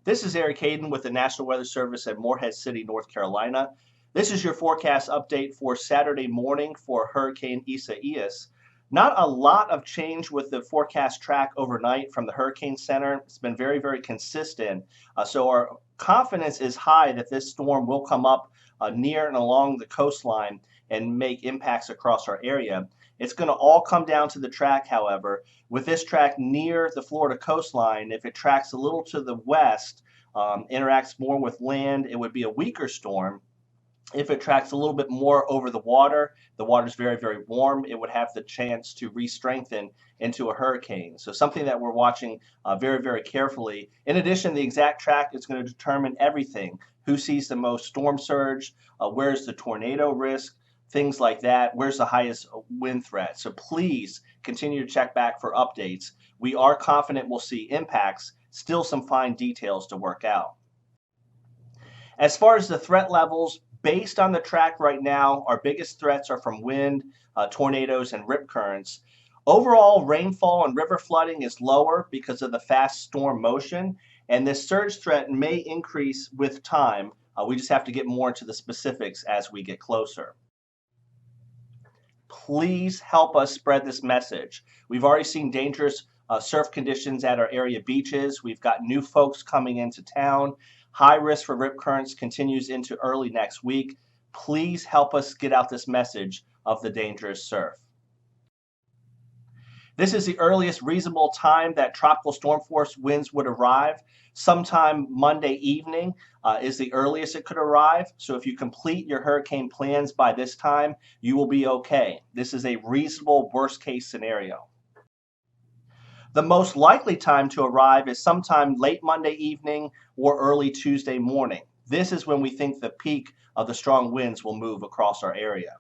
This is Eric Hayden with the National Weather Service at Morehead City, North Carolina. This is your forecast update for Saturday morning for Hurricane Isaias. Not a lot of change with the forecast track overnight from the Hurricane Center. It's been very, very consistent. So our confidence is high that this storm will come up near and along the coastline and make impacts across our area. It's going to all come down to the track, however. With this track near the Florida coastline, if it tracks a little to the west, interacts more with land, it would be a weaker storm. If it tracks a little bit more over the water's very, very warm, it would have the chance to re-strengthen into a hurricane. So something that we're watching very, very carefully. In addition, the exact track is going to determine everything. Who sees the most storm surge? Where's the tornado risk? Things like that. Where's the highest wind threat? So please continue to check back for updates. We are confident we'll see impacts, still some fine details to work out. As far as the threat levels, based on the track right now, our biggest threats are from wind, tornadoes, and rip currents. Overall, rainfall and river flooding is lower because of the fast storm motion, and this surge threat may increase with time. We just have to get more into the specifics as we get closer. Please help us spread this message. We've already seen dangerous surf conditions at our area beaches. We've got new folks coming into town. High risk for rip currents continues into early next week. Please help us get out this message of the dangerous surf. This is the earliest reasonable time that tropical storm force winds would arrive. Sometime Monday evening is the earliest it could arrive. So if you complete your hurricane plans by this time, you will be okay. This is a reasonable worst case scenario. The most likely time to arrive is sometime late Monday evening or early Tuesday morning. This is when we think the peak of the strong winds will move across our area.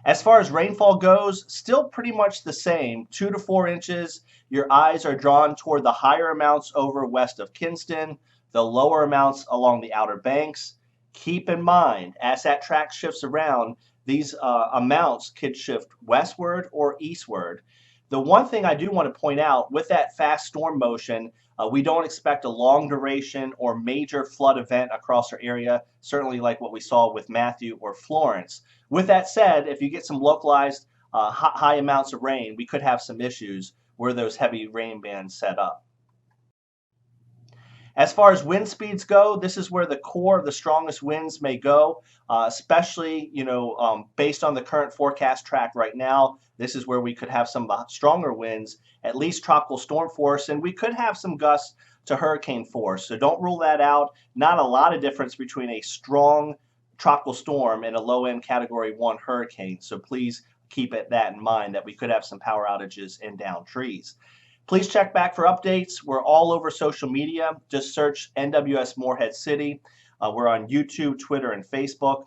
As far as rainfall goes, still pretty much the same, 2 to 4 inches. Your eyes are drawn toward the higher amounts over west of Kinston, the lower amounts along the Outer Banks. Keep in mind, as that track shifts around, these amounts could shift westward or eastward. The one thing I do want to point out, with that fast storm motion, we don't expect a long duration or major flood event across our area, certainly like what we saw with Matthew or Florence. With that said, if you get some localized high amounts of rain, we could have some issues where those heavy rain bands set up. As far as wind speeds go, this is where the core of the strongest winds may go, especially based on the current forecast track right now. This is where we could have some of the stronger winds, at least tropical storm force, and we could have some gusts to hurricane force. So don't rule that out. Not a lot of difference between a strong tropical storm and a low-end Category 1 hurricane. So please keep that in mind, that we could have some power outages and down trees. Please check back for updates. We're all over social media. Just search NWS Morehead City. We're on YouTube, Twitter, and Facebook.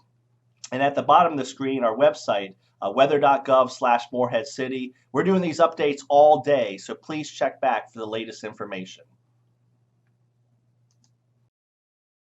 And at the bottom of the screen, our website, weather.gov/Morehead City. We're doing these updates all day, so please check back for the latest information.